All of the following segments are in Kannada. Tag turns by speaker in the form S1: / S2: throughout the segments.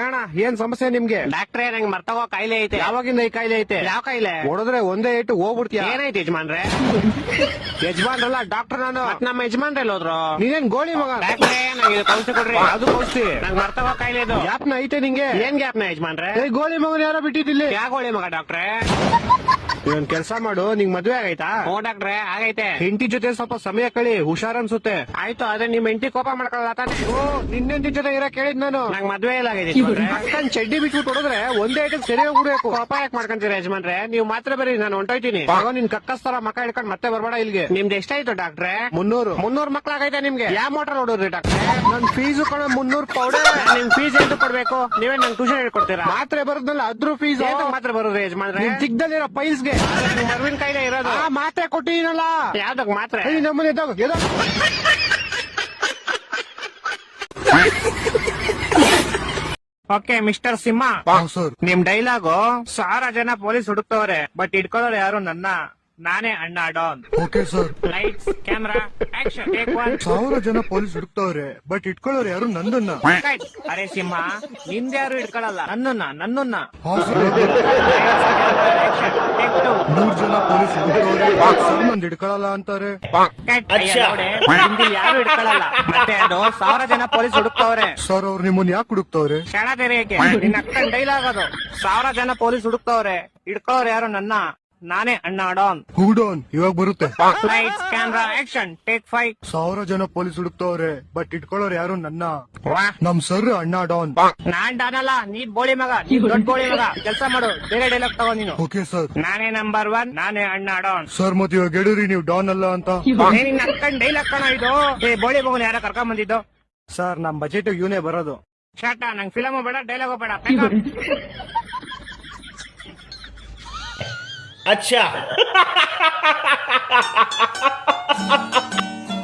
S1: ಏನ ಏನ್ ಸಮಸ್ಯೆ ನಿಮ್ಗೆ?
S2: ಡಾಕ್ಟ್ರೇ ನಂಗೆ ಮರ್ತಗೋ ಕಾಯಿಲೆ ಐತೆ.
S1: ಯಾವಾಗಿಂದ ಈ ಕಾಯಿಲೆ ಐತೆ?
S2: ಯಾವ ಕಾಯಿಲೆ?
S1: ಹೊಡೆದ್ರೆ ಒಂದೇ ಏಟು ಹೋಗ್ಬಿಡ್ತೀಯ.
S2: ಏನೈತೆ ಯಜಮಾನ್ರೆ?
S1: ಯಜಮಾನ್ರಲ್ಲ ಡಾಕ್ಟರ್ ನಾನು.
S2: ಮತ್ ನಮ್ಮ ಯಜಮಾನ್ರೆ ಹೋದ್ರು.
S1: ನೀನೇನ್ ಗೋಳಿ ಮಗ?
S2: ಡಾಕ್ಟ್ರೇ ನಂಗೆ ಇದು ಔಷಧಿ ಕೊಡ್ರಿ.
S1: ಅದು ಔಷಧಿ
S2: ನಂಗೆ ಮರ್ತಗೋ ಕಾಯಿಲೆ ಇದು.
S1: ಗ್ಯಾಪ್ನ ಐತೆ ನಿಂಗೆ?
S2: ಏನ್ ಗ್ಯಾಪ್ನ ಯಜಮಾನ್ರೆ?
S1: ಗೋಳಿ ಮಗನ್ ಯಾರೋ ಬಿಟ್ಟಿದ್ದಿಲ್ಲಿ.
S2: ಯಾಗೋಳಿ ಮಗ ಡಾಕ್ಟ್ರೇ?
S1: ಇವನ್ ಕೆಲ್ಸ ಮಾಡು, ನಿಂಗ್ ಮದ್ವೆ ಆಗೈತಾ?
S2: ಹ್ಞೂ ಡಾಕ್ಟ್ರೇ ಆಗೈತೆ.
S1: ಹೆಂಡತಿ ಜೊತೆ ಸ್ವಲ್ಪ ಸಮಯ ಕಳಿ, ಹುಷಾರ್ ಅನ್ಸುತ್ತೆ.
S2: ಆಯ್ತು, ಅದೇ ನಿಮ್ ಹೆಂಡತಿ ಕೋಪ ಮಾಡ್ಕೊಳ್ಳಲ್ಲ ತಾನೆ?
S1: ಓ ನಿನ್ನೆಂಟಿ ಜೊತೆ ಇರ ಕೇಳಿದ್ ನಾನು.
S2: ನಂಗ್ ಮದ್ವೆ ಇಲ್ಲ ಆಗೈತೆ ಯಜಮಾನ್ರೆ.
S1: ಅಕ್ಕನ್ ಚಡ್ಡಿ ಬಿಟ್ಬಿಟ್ಟು ಹೊಡೆದ್ರೆ ಒಂದೇ ಐಟಕ್ ಸರಿ ಹೋಗ್ಬಿಡ್ಬೇಕು.
S2: ಕೋಪ ಯಾಕೆ ಮಾಡ್ಕೊಂತೀರಾ ಯಜಮಾನ್ರೆ? ನೀವು ಮಾತ್ರ ಬರೀ ನಾನು ಹೊಂಟೋಯ್ತೀನಿ.
S1: ಆಗ ನಿನ್ ಕಕ್ಕಸ್ತಾರ ಮಕ್ಕ ಹಿಡ್ಕೊಂಡ್ ಮತ್ತೆ ಬರ್ಬೇಡ ಇಲ್ಲಿಗೆ.
S2: ನಿಮ್ದು ಎಷ್ಟಾಯ್ತು ಡಾಕ್ಟ್ರೆ?
S1: 300.
S2: 300 ಮಕ್ಳಾಗೈತೆ ನಿಮ್ಗೆ? ಯಾವ ಮೋಟರ್ ನೋಡಿದ್ರಿ ಡಾಕ್ಟ್ರೆ?
S1: ನನ್ ಫೀಸು ಕಣ 300 ಪೌಡರ್.
S2: ನಿಮ್ ಫೀಸ್ ಎಷ್ಟು ಕೊಡ್ಬೇಕು? ನೀವೇ ನಂಗೆ ಟ್ಯೂಷನ್ ಹೇಳ್ಕೊಡ್ತೀರಾ?
S1: ಮಾತ್ರೆ ಬರುದ್ನಲ್ಲ ಅದ್ರ ಫೀಸ್
S2: ಮಾತ್ರ ಬರೋದು ಯಜಮಾನ್ರೆ?
S1: ನಿನ್ ದಿಗ್ದಲ್ಲಿರೋ ಪೈಲ್ಸ್ಗೆ
S2: ಮರ್ವಿನ ಕಾಯಿಲೆ ಇರೋದು.
S1: ಆ ಮಾತ್ರೆ ಕೊಟ್ಟಿನಲ್ಲ.
S2: ಯಾವ್ದಕ್ ಮಾತ್ರೆ?
S1: ಈ ನಮ್ಮನೆ ಎದ್ದೋಗು.
S2: ಓಕೆ ಮಿಸ್ಟರ್ ಸಿಂಹ, ನಿಮ್ ಡೈಲಾಗು 1000 ಜನ ಪೊಲೀಸ್ ಹುಡುಕ್ತವ್ರೆ ಬಟ್ ಇಟ್ಕೊಳ್ಳೋರು ಯಾರು ನನ್ನ, ನಾನೇ ಅಣ್ಣ Don.
S3: Okay sir.
S2: Lights camera action take 1.
S3: 1000 ಜನ ಪೊಲೀಸ್ ಹುಡುಕ್ತವ್ರೆ ಬಟ್ ಇಟ್ಕೊಳ್ಳೋರು ಯಾರು ನಂದನ್ನ.
S2: ಅರೆ ಸಿಂಹ, ನಿಂದ್ಯಾರು ಇಟ್ಕೊಳ್ಳಲ್ಲ, ನನ್ನನ್ನ.
S3: ಹಾ ಸರ್.
S2: ಟೇಕ್ 2.
S3: 100 ಜನ ಪೊಲೀಸ್ ಹುಡುಕ್ತವ್ರೆ ಸರ್ ನಂದ್ ಇಟ್ಕೊಳ್ಳಲ್ಲ ಅಂತಾರೆ.
S2: ಹಿಂದಿಲ್ ಯಾರು ಇಟ್ಕೊಳ್ಳಲ್ಲ, ಮತ್ತೆ ಅದು 1000 ಜನ ಪೊಲೀಸ್ ಹುಡುಕ್ತವ್ರೆ.
S3: ಸರ್ ಅವ್ರು ನಿಮ್ಮನ್ನ ಯಾಕೆ ಹುಡುಕ್ತವ್ರೆ?
S2: ಕ್ಷಣ ತೆರೆಯಕ್ಕೆ ನಿನ್ನ ಅಕ್ಕನ ಡೈಲಾಗ್ ಅದು. 1000 ಜನ ಪೊಲೀಸ್ ಹುಡುಕ್ತವ್ರೆ, ಇಟ್ಕೊಳ್ಳೋರು ಯಾರು ನನ್ನ, ನಾನೇ ಅಣ್ಣ ಡಾನ್.
S3: ಹೂಡೋನ್ ಇವಾಗ ಬರುತ್ತೆ.
S2: Lights camera action take 5.
S3: 1000 ಜನ ಪೊಲೀಸ್ ಹುಡುಕ್ತವ್ರೆ ಬಟ್ ಇಟ್ಕೊಳ್ಳೋರು ಯಾರು ನನ್ನ,
S2: ವಾ,
S3: ನಮ್ ಸರ್ ಅಣ್ಣ ಡಾನ್.
S2: ನಾನ್ ಡಾನ್ ಅಲ್ಲ, ನೀ ಬೋಳಿ ಮಗ, ನೀ ದೊಡ್ಡ ಬೋಳಿ ಮಗ. ಕೆಲಸ ಮಾಡು, ಬೇರೆ ಡೈಲಾಗ್ ತಗೋ ನೀನು.
S3: Okay sir.
S2: ನಾನೇ ನಂಬರ್ 1, ನಾನೇ ಅಣ್ಣ ಡಾನ್.
S3: ಸರ್ ಮತ್ತೆ ಇವಾಗ ಹೇಳಿರಿ ನೀವು ಡಾನ್ ಅಲ್ಲ ಅಂತ.
S2: ನಿನ್ನ ಅಕ್ಕನ ಡೈಲಾಗ್ ಕಣ ಇದು. ಏ ಬೋಳಿ ಮಗನ ಯಾರ ಕರ್ಕೊಂಡ್ ಬಂದಿದ್ದು?
S1: ಸರ್ ನಮ್ ಬಜೆಟ್ ಇವನೇ ಬರೋದು.
S2: ಶಾಟ, ನಂಗ್ ಫಿಲಮ್ ಬೇಡ, ಡೈಲಾಗ್ ಬೇಡ.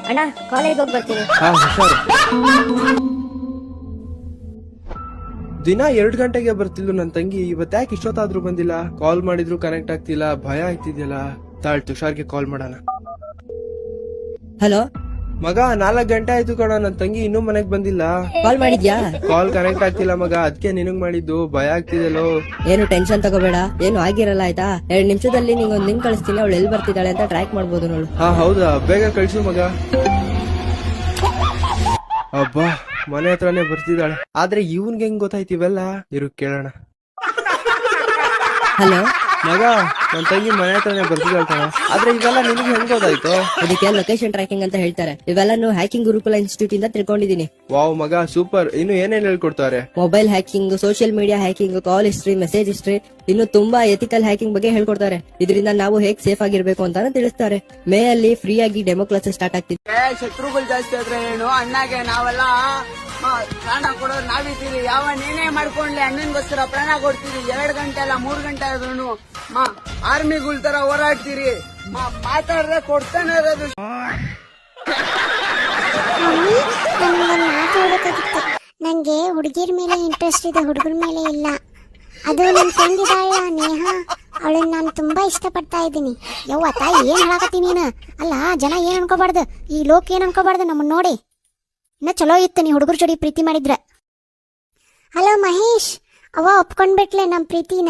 S4: ಅಣ್ಣ ಕಾಲೇಜ್ ಹೋಗಿ ಬರ್ತೀನಿ.
S5: ದಿನ 2 ಗಂಟೆಗೆ ಬರ್ತಿಲ್ಲು ನನ್ ತಂಗಿ, ಇವತ್ತ್ಯಾಕೆ ಇಷ್ಟೊತ್ತಾದ್ರೂ ಬಂದಿಲ್ಲ? ಕಾಲ್ ಮಾಡಿದ್ರು ಕನೆಕ್ಟ್ ಆಗ್ತಿಲ್ಲ, ಭಯ ಆಗ್ತಿದ್ಯಲ್ಲ. ತಾಳ್ ತುಷಾರ್ಗೆ ಕಾಲ್ ಮಾಡೋಣ.
S4: ಹಲೋ
S5: ಮಗ, 4 ಗಂಟೆ ಆಯ್ತು ಕಣ, ನನ್ ತಂಗಿ ಇನ್ನೂ ಮನೆಗ್ ಬಂದಿಲ್ಲ.
S4: ಕಾಲ್ ಮಾಡಿದ್ಯಾ?
S5: ಕಾಲ್ ಕನೆಕ್ಟ್ ಆಗ್ತಿಲ್ಲ ಮಗ, ಅದಕ್ಕೆ ನಿನಗ್ ಮಾಡಿದ್ದು. ಭಯ ಆಗ್ತಿದೆಲ್ಲೋ.
S4: ಏನು ಟೆನ್ಷನ್ ತಗೋಬೇಡ, ಏನು ಆಗಿರಲ್ಲ ಆಯ್ತಾ. 2 ನಿಮಿಷದಲ್ಲಿ ನಿಂಗೊಂದ್ ಲಿಂಕ್ ಕಳಿಸ್ತೀನಿ, ಅವಳು ಎಲ್ಲಿ ಬರ್ತಿದ್ದಾಳೆ ಅಂತ ಟ್ರ್ಯಾಕ್ ಮಾಡ್ಬೋದು ನೋಡು.
S5: ಹಾ ಹೌದಾ, ಬೇಗ ಕಳ್ಸು ಮಗ. ಅಬ್ಬಾ, ಮನೆ ಹತ್ರನೇ ಬರ್ತಿದ್ದಾಳೆ. ಆದ್ರೆ ಇವನ್ಗೆ ಹೆಂಗ್ ಗೊತ್ತಾಯ್ತು ಇವೆಲ್ಲ? ಇರು ಕೇಳೋಣ.
S4: ಹಲೋ
S5: ಮಗ, ನನ್ ತಂಗಿ ಮನೆ ಹತ್ರನೇ ಬರ್ತಿದ್ದಾಳೆ ಕಣ, ಆದ್ರೆ ಇವೆಲ್ಲ ನಿನಗೆ ಹೆಂಗ್ ಗೊತ್ತಾಯ್ತು?
S4: ಅದಕ್ಕೆ ಲೊಕೇಶನ್ ಟ್ರ್ಯಾಕಿಂಗ್ ಅಂತ ಹೇಳ್ತಾರೆ. ಇವೆಲ್ಲ ಹ್ಯಾಕಿಂಗ್ ಗುರುಕುಲ ಇನ್ಸ್ಟಿಟ್ಯೂಟ್ ಇಂದ ತಿಳ್ಕೊಂಡಿದೀನಿ.
S5: ವಾವ್ ಮಗ, ಸೂಪರ್. ಇನ್ನು ಏನೇನ್ ಹೇಳ್ಕೊಡ್ತಾರೆ?
S4: Mobile hacking, social media hacking, call history, message history, ಇನ್ನು ತುಂಬಾ ಎಥಿಕಲ್ ಹ್ಯಾಕಿಂಗ್ ಬಗ್ಗೆ ಹೇಳ್ಕೊಡ್ತಾರೆ. ಇದರಿಂದ ನಾವು ಹೇಗ್ ಸೇಫ್ ಆಗಿರ್ಬೇಕು ಅಂತಾನು ತಿಳಿಸ್ತಾರೆ. ಮೇ ಅಲ್ಲಿ ಫ್ರೀ ಆಗಿ ಡೆಮೋ ಕ್ಲಾಸಸ್ ಸ್ಟಾರ್ಟ್ ಆಗ್ತಿದೆ.
S6: ಶತ್ರುಗಳು ಜಾಸ್ತಿ ಆದ್ರೆ ಏನು ಅಣ್ಣಗೆ ನಾವೆಲ್ಲ ಪ್ರಾಣ ಕೊಡೋರು ನಾವಿದ್ದೀವಿ. ಯಾವ ನೇನೇ ಮಾಡ್ಕೊಂಡ್ಲಿ ಅಣ್ಣನ್ಗೋಸ್ಕರ ಪ್ರಾಣ ಕೊಡ್ತೀರಿ. 2 ಗಂಟೆ ಅಲ್ಲ 3 ಗಂಟೆ ಆದ್ರೂ ಆರ್ಮಿಗಳ ತರ ಹೋರಾಡ್ತೀರಿ. ಮಾತಾಡ್ರೆ ಕೊಡ್ತಾನೆ ಇರೋದು.
S7: ನಂಗೆ ಹುಡುಗಿರ್ ಮೇಲೆ ಇಂಟ್ರೆಸ್ಟ್ ಇದೆ, ಹುಡುಗರ ಮೇಲೆ ಇಲ್ಲ. ಅದು ನನ್ ಫ್ರೆಂಡ್ ಇದ್ದಾಳ ನೇಹ, ಅವಳನ್ನ ನಾನು ತುಂಬಾ ಇಷ್ಟಪಡ್ತಾ ಇದ್ದೀನಿ. ಯವ್ವ ತಾಯಿ, ಏನ್ ಹೇಳಕತ್ತಿ ನೀನು? ಅಲ್ಲ, ಜನ ಏನ್ ಅನ್ಕೋಬಾರ್ದು, ಈ ಲೋಕ ಏನ್ ಅನ್ಕೋಬಾರ್ದು ನಮ್ಮನ್ನ ನೋಡಿ. ಇನ್ನ ಚಲೋ ಇತ್ತು ನೀ ಹುಡುಗರ ಜೋಡಿ ಪ್ರೀತಿ ಮಾಡಿದ್ರ. ಹಲೋ ಮಹೇಶ್, ಅವ ಒಪ್ಕೊಂಡ್ಬಿಟ್ಲೆ ನಮ್ ಪ್ರೀತಿನ.